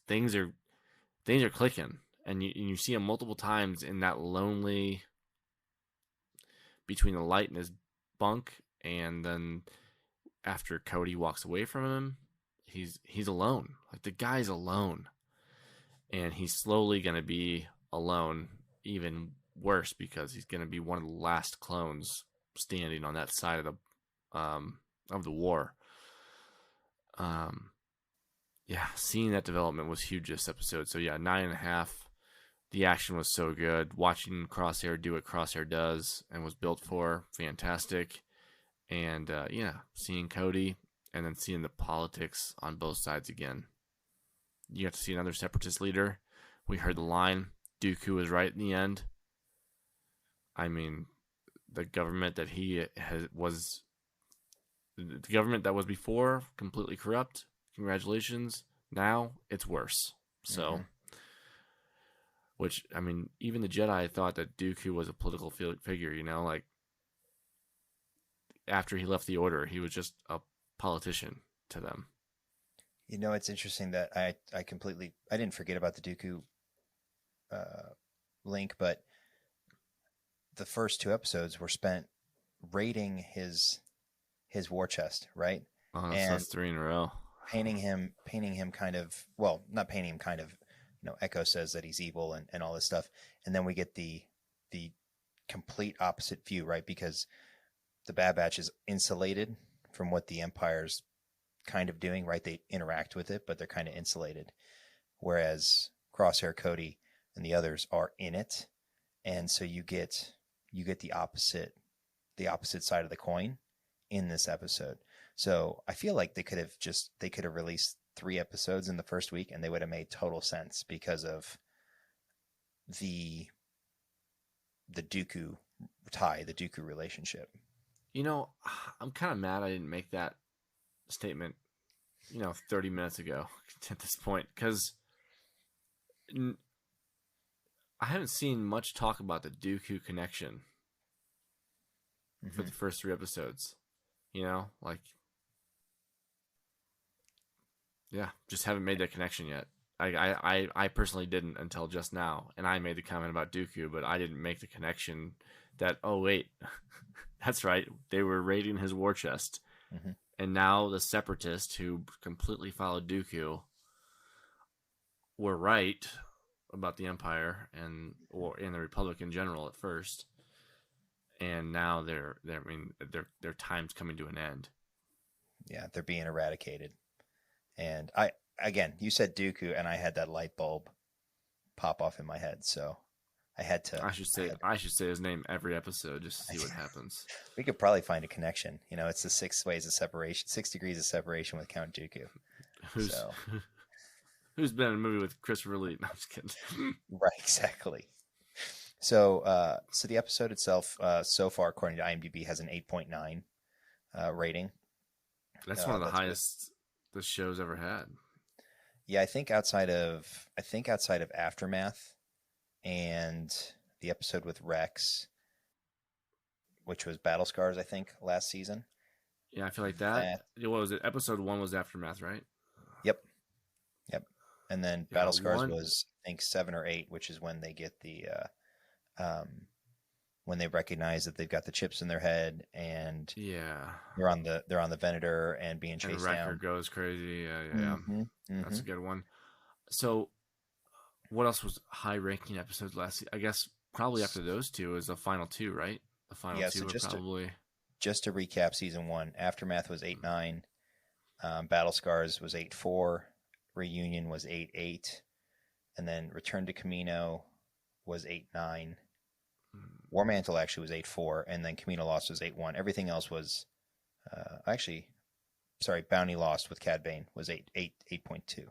Speaker 7: things are clicking, and you see him multiple times in that lonely, between the light in his bunk, and then after Cody walks away from him, he's alone. Like, the guy's alone, and he's slowly going to be alone, even worse, because he's going to be one of the last clones standing on that side of the war. Yeah, seeing that development was huge this episode. So yeah, 9.5. The action was so good. Watching Crosshair do what Crosshair does and was built for, fantastic. And seeing Cody, and then seeing the politics on both sides again. You got to see another separatist leader. We heard the line, Dooku was right in the end. I mean, the government that the government that was before, completely corrupt. Congratulations. Now it's worse. So, which, I mean, even the Jedi thought that Dooku was a political figure, like, after he left the Order, he was just a politician to them.
Speaker 6: It's interesting that I didn't forget about the Dooku link, but the first two episodes were spent raiding his war chest, right?
Speaker 7: Oh, that's 3 in a row.
Speaker 6: Painting him kind of, well, not painting him kind of, Echo says that he's evil and all this stuff. And then we get the complete opposite view, right? Because the Bad Batch is insulated from what the Empire's kind of doing, right? They interact with it, but they're kind of insulated. Whereas Crosshair, Cody, and the others are in it. And so you get the opposite side of the coin in this episode. So I feel like they could have released 3 episodes in the first week, and they would have made total sense because of the Dooku tie, the Dooku relationship.
Speaker 7: I'm kind of mad I didn't make that statement, 30 minutes ago at this point, because I haven't seen much talk about the Dooku connection for the first 3 episodes. Just haven't made that connection yet. I personally didn't until just now, and I made the comment about Dooku, but I didn't make the connection that, oh wait, that's right, they were raiding his war chest, And now the separatists who completely followed Dooku were right about the Empire and the Republic in general at first. And now their time's coming to an end.
Speaker 6: Yeah, they're being eradicated. And you said Dooku, and I had that light bulb pop off in my head, so I had to.
Speaker 7: I should say his name every episode just to see what happens.
Speaker 6: We could probably find a connection. It's the 6 ways of separation, 6 degrees of separation with Count Dooku.
Speaker 7: Who's been in a movie with Christopher Lee? No, I'm just kidding.
Speaker 6: Right, exactly. So the episode itself, so far, according to IMDb, has an 8.9 rating.
Speaker 7: That's one of the highest the show's ever had.
Speaker 6: Yeah, I think outside of Aftermath and the episode with Rex, which was Battle Scars, I think, last season.
Speaker 7: Yeah, I feel like that. What was it? Episode 1 was Aftermath, right?
Speaker 6: Yep. And then Battle Scars was, I think, 7 or 8, which is when they get the when they recognize that they've got the chips in their head, and they're on the Venator and being chased down.
Speaker 7: And Wrecker goes crazy. Yeah. That's a good one. So, what else was high-ranking episodes last season? I guess probably after those two is the final 2, right? The final 2 were probably. Just
Speaker 6: to recap, season 1, Aftermath was 8.9, Battle Scars was 8.4, Reunion was 8.8, and then Return to Camino was 8.9. War Mantle actually was 8.4, and then Camino Lost was 8.1. Everything else was, Bounty Lost with Cad Bane was 8.2.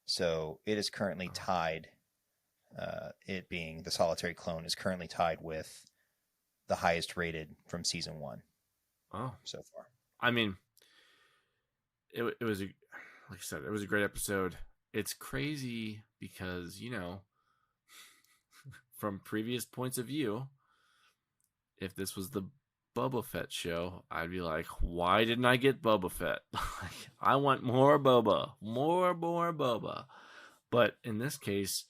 Speaker 6: So it is currently tied. It being the Solitary Clone is currently tied with the highest rated from season 1.
Speaker 7: Oh,
Speaker 6: so far.
Speaker 7: I mean, it was like I said, it was a great episode. It's crazy because from previous points of view, if this was the Boba Fett show, I'd be like, why didn't I get Boba Fett? I want more Boba, more Boba. But in this case,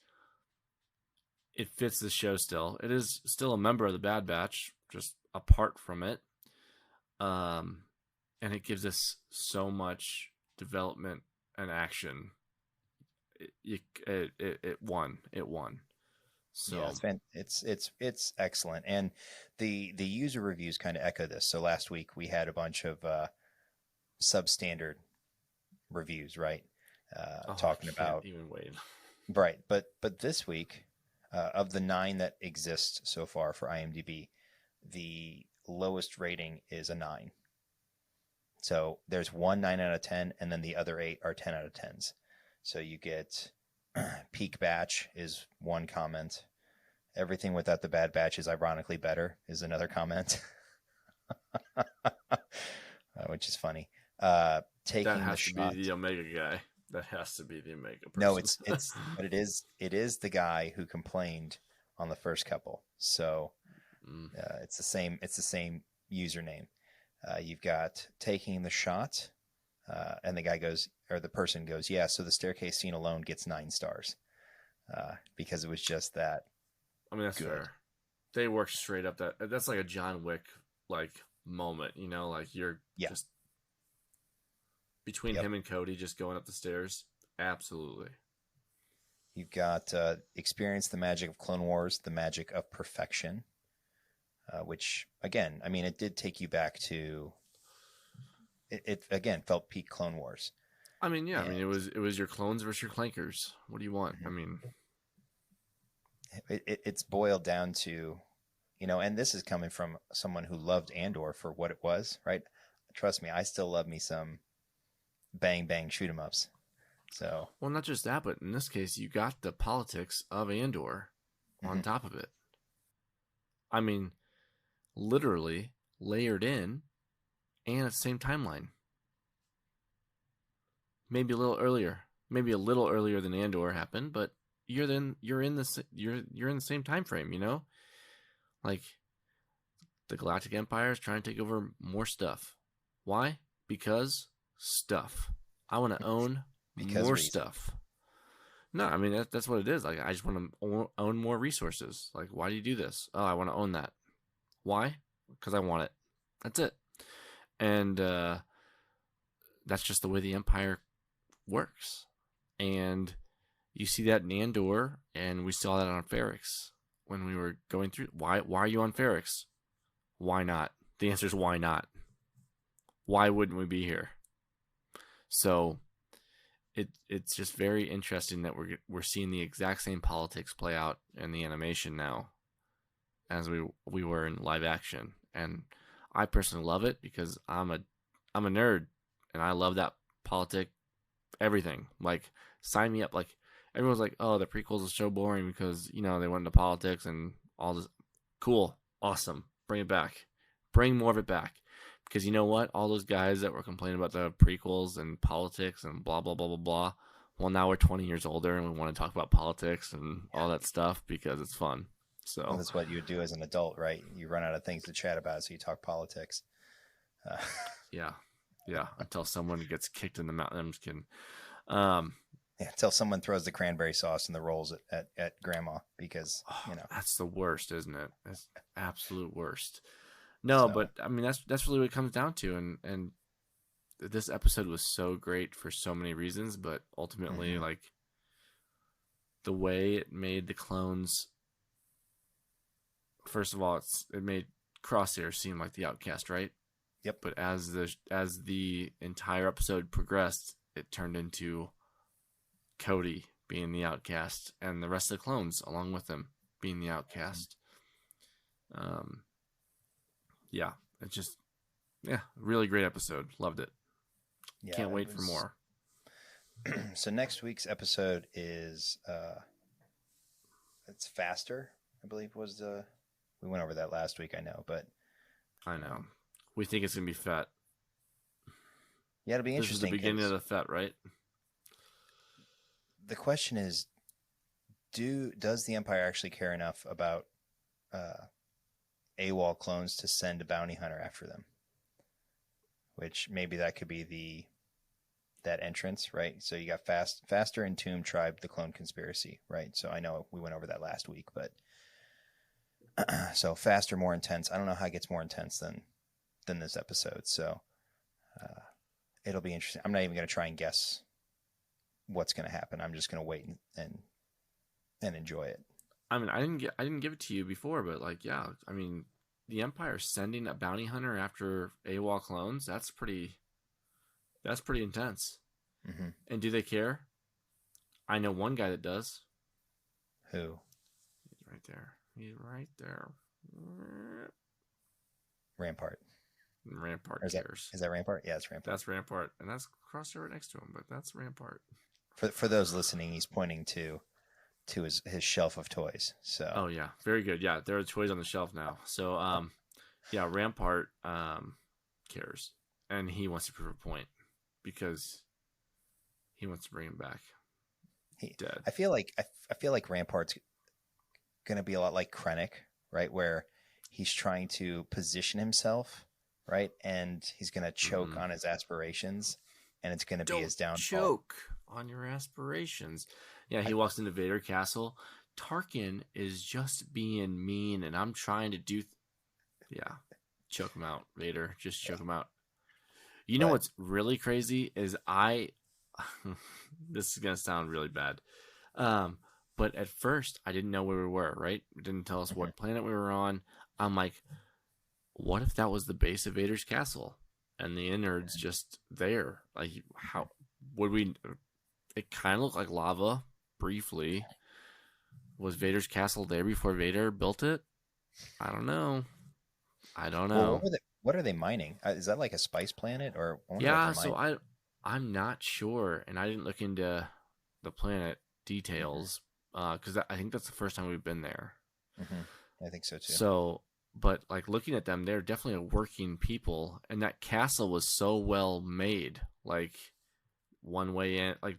Speaker 7: it fits the show still. It is still a member of the Bad Batch, just apart from it. And it gives us so much development and action. It won. So
Speaker 6: yeah, it's excellent, and the user reviews kind of echo this. So last week we had a bunch of substandard reviews, right? Talking about
Speaker 7: even wait.
Speaker 6: Right, but this week, of the 9 that exist so far for IMDb, the lowest rating is a 9. So there's 1 9 out of 10, and then the other 8 are 10 out of 10s. So you get Peak Batch is one comment. Everything without the Bad Batch is ironically better is another comment, which is funny. Taking
Speaker 7: that has
Speaker 6: the
Speaker 7: to
Speaker 6: shot.
Speaker 7: be the Omega guy. That has to be the Omega person.
Speaker 6: No, it's but it is the guy who complained on the first couple. So it's the same username. You've got Taking the Shot, and the guy goes, or the person goes, yeah, so the staircase scene alone gets 9 stars, because it was just that.
Speaker 7: I mean, that's
Speaker 6: good.
Speaker 7: fair. They work straight up that's like a John Wick moment, like you're just between him and Cody just going up the stairs. Absolutely.
Speaker 6: You've got Experience the Magic of Clone Wars, the Magic of Perfection, which again, I mean, it did take you back to. It again felt peak Clone Wars.
Speaker 7: I mean, yeah. I mean, it was your clones versus your clankers. What do you want? I mean,
Speaker 6: it's boiled down to, and this is coming from someone who loved Andor for what it was, right? Trust me, I still love me some bang bang shoot 'em ups. So,
Speaker 7: well, not just that, but in this case, you got the politics of Andor on top of it. I mean, literally layered in, and at the same timeline. Maybe a little earlier than Andor happened, but you're in the same time frame, Like the Galactic Empire is trying to take over more stuff. Why? Because stuff. I want to own more stuff. No, I mean that's what it is. Like I just want to own more resources. Like why do you do this? Oh, I want to own that. Why? Because I want it. That's it. And that's just the way the Empire works. And you see that in Andor, and we saw that on Ferrix when we were going through. Why are you on Ferrix? Why not? The answer is why not? Why wouldn't we be here? So it's just very interesting that we're seeing the exact same politics play out in the animation now as we were in live action. And I personally love it because I'm a nerd and I love that politic everything. Like, sign me up. Like, everyone's like, oh, the prequels are so boring because, they went into politics and all this. Cool. Awesome. Bring it back. Bring more of it back. Because you know what? All those guys that were complaining about the prequels and politics and blah, blah, blah, blah, blah. Well, now we're 20 years older and we want to talk about politics and all that stuff because it's fun. So
Speaker 6: well, that's what you would do as an adult, right? You run out of things to chat about, so you talk politics.
Speaker 7: Yeah. Until someone gets kicked in the mouth. I'm just kidding.
Speaker 6: Until someone throws the cranberry sauce in the rolls at grandma because,
Speaker 7: That's the worst, isn't it? That's absolute worst. No, but I mean that's really what it comes down to, and this episode was so great for so many reasons, but ultimately, like, the way it made the clones. First of all, it made Crosshair seem like the outcast, right?
Speaker 6: Yep.
Speaker 7: But as the entire episode progressed, it turned into Cody being the outcast, and the rest of the clones along with him being the outcast. Yeah, it's just, really great episode. Loved it.
Speaker 6: Yeah,
Speaker 7: Can't wait for more.
Speaker 6: So next week's episode is it's Faster, I believe we went over that last week, I know, but
Speaker 7: I know. We think it's gonna be Fett.
Speaker 6: Yeah, it'll be interesting.
Speaker 7: This is the beginning of the Fett, right?
Speaker 6: The question is, does the Empire actually care enough about AWOL clones to send a bounty hunter after them? Which maybe that could be that entrance, right? So you got Faster and Tomb Tribe, the Clone Conspiracy, right? So I know we went over that last week, but so Faster, more intense. I don't know how it gets more intense than this episode. So it'll be interesting. I'm not even going to try and guess what's going to happen. I'm just going to wait and enjoy it.
Speaker 7: I mean, I didn't give it to you before, but like, yeah, I mean, the Empire sending a bounty hunter after AWOL clones, that's pretty intense.
Speaker 6: Mm-hmm.
Speaker 7: And do they care? I know one guy that does.
Speaker 6: Who?
Speaker 7: He's right there.
Speaker 6: Rampart.
Speaker 7: Rampart cares.
Speaker 6: Is that Rampart? Yeah, it's Rampart.
Speaker 7: That's Rampart, and that's Crosshair right next to him, but that's Rampart.
Speaker 6: For those listening, he's pointing to his shelf of toys. So.
Speaker 7: Oh yeah, very good. Yeah, there are toys on the shelf now. So yeah, Rampart cares, and he wants to prove a point because he wants to bring him back. Dead.
Speaker 6: I feel like Rampart's gonna be a lot like Krennic, right? Where he's trying to position himself, right, and he's gonna choke on his aspirations, and it's gonna be his downfall.
Speaker 7: Choke on your aspirations. Yeah, he walks into Vader Castle. Tarkin is just being mean, and I'm trying to do. Yeah, choke him out, Vader. Just choke him out. You know what's really crazy is this is gonna sound really bad, but at first I didn't know where we were. Right, it didn't tell us what planet we were on. I'm like, what if that was the base of Vader's castle, and the innards just there? Like, how would we? It kind of looked like lava. Briefly, was Vader's castle there before Vader built it? I don't know.
Speaker 6: Well, what are they mining? Is that like a spice planet or?
Speaker 7: Yeah, so I'm not sure, and I didn't look into the planet details because I think that's the first time we've been there.
Speaker 6: Mm-hmm. I think so too.
Speaker 7: So, but like looking at them, they're definitely a working people, and that castle was so well made. Like one way in, like.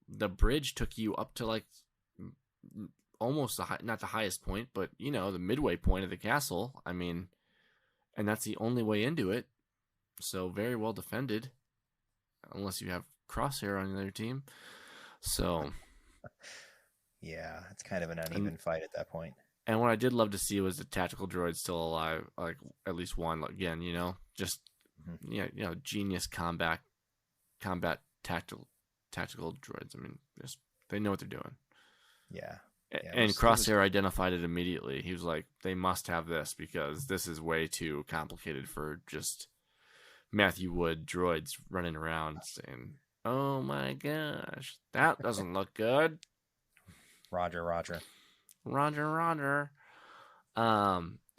Speaker 7: The bridge took you up to like almost not the highest point, but the midway point of the castle. I mean, and that's the only way into it. So very well defended, unless you have Crosshair on the other team. So
Speaker 6: yeah, it's kind of an uneven fight at that point.
Speaker 7: And what I did love to see was the tactical droid still alive, like at least one again. Just genius combat combat tactical droids. I mean, they know what they're doing.
Speaker 6: Yeah.
Speaker 7: And Crosshair identified it immediately. He was like, they must have this because this is way too complicated for just Matthew Wood droids running around saying, "Oh my gosh, that doesn't look good."
Speaker 6: Roger.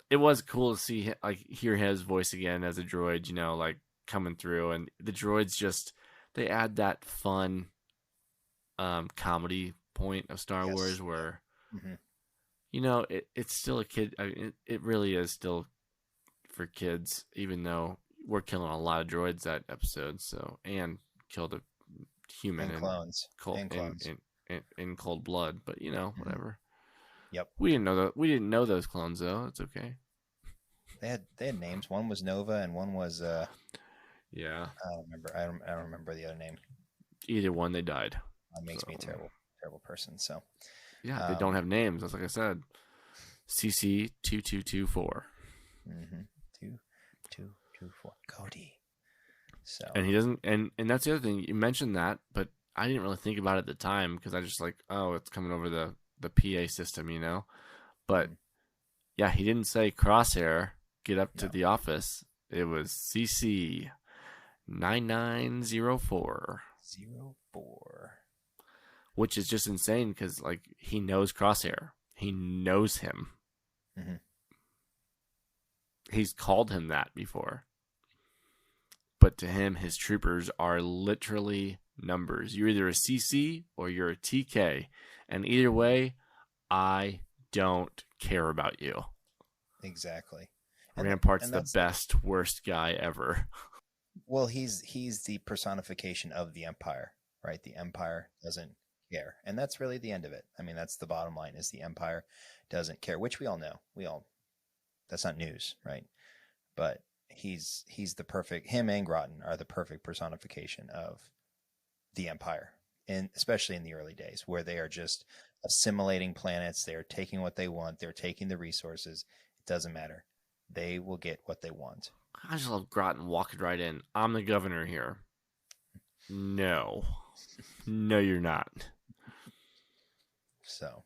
Speaker 7: It was cool to see, like, hear his voice again as a droid, like coming through, and the droids they add that fun, comedy point of Star Wars where, it's still a kid. I mean, it really is still for kids, even though we're killing a lot of droids that episode. So, and killed a human
Speaker 6: and clones
Speaker 7: in cold blood, but whatever.
Speaker 6: Yep.
Speaker 7: We didn't know those clones though. It's okay.
Speaker 6: They had names. One was Nova, and one was
Speaker 7: yeah.
Speaker 6: I don't remember the other name.
Speaker 7: Either one, they died.
Speaker 6: That makes me a terrible person. So
Speaker 7: yeah, they don't have names. That's like I said. CC 2224.
Speaker 6: 2224. Cody. So
Speaker 7: and he doesn't, and that's the other thing. You mentioned that, but I didn't really think about it at the time because I just like, oh, it's coming over the PA system, But yeah, he didn't say Crosshair, get up to the office. It was CC 9904. 04. Which is just insane because, like, he knows Crosshair. He knows him. Mm-hmm. He's called him that before. But to him, his troopers are literally numbers. You're either a CC or you're a TK. And either way, I don't care about you.
Speaker 6: Exactly.
Speaker 7: Rampart's the best, worst guy ever.
Speaker 6: Well, he's the personification of the Empire, right? The Empire doesn't care. And that's really the end of it. I mean, that's the bottom line, is the Empire doesn't care, which we all know. That's not news, right? But he's the perfect, him and Groton are the perfect personification of the Empire, and especially in the early days where they are just assimilating planets. They're taking what they want. They're taking the resources. It doesn't matter. They will get what they want.
Speaker 7: I just love Groton walking right in. I'm the governor here. No, you're not.
Speaker 6: So,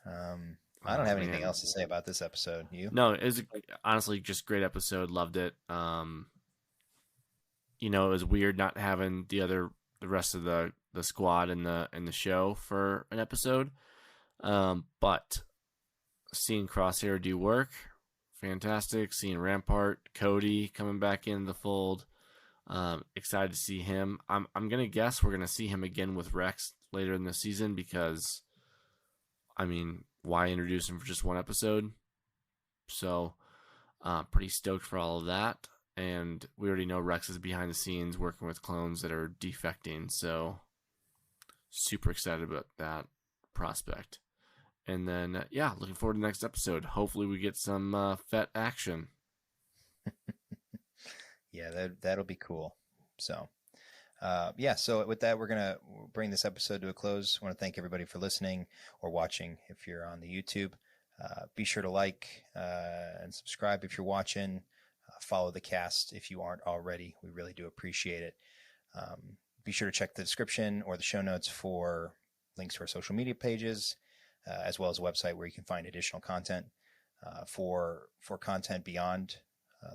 Speaker 6: I don't have anything else to say about this episode. You?
Speaker 7: No, it was honestly just a great episode. Loved it. It was weird not having the rest of the squad in the show for an episode. But seeing Crosshair do work, fantastic. Seeing Rampart, Cody coming back into the fold. Excited to see him. I'm gonna guess we're gonna see him again with Rex later in the season because, I mean, why introduce him for just one episode? So, pretty stoked for all of that. And we already know Rex is behind the scenes working with clones that are defecting. So, super excited about that prospect. And then, looking forward to the next episode. Hopefully we get some Fett action.
Speaker 6: Yeah, that'll be cool. So, so with that, we're going to bring this episode to a close. I want to thank everybody for listening or watching if you're on the YouTube. Be sure to like and subscribe if you're watching. Follow the cast if you aren't already. We really do appreciate it. Be sure to check the description or the show notes for links to our social media pages, as well as a website where you can find additional content. For content beyond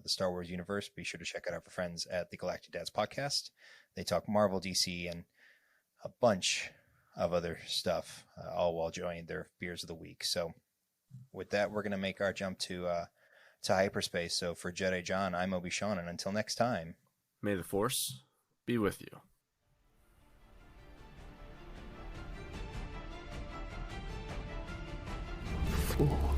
Speaker 6: the Star Wars universe, be sure to check out our friends at the Galactic Dads podcast. They talk Marvel, DC, and a bunch of other stuff, all while enjoying their beers of the week. So with that, we're going to make our jump to hyperspace. So for Jedi John, I'm Obi Sean, and until next time,
Speaker 7: may the Force be with you.
Speaker 1: Force.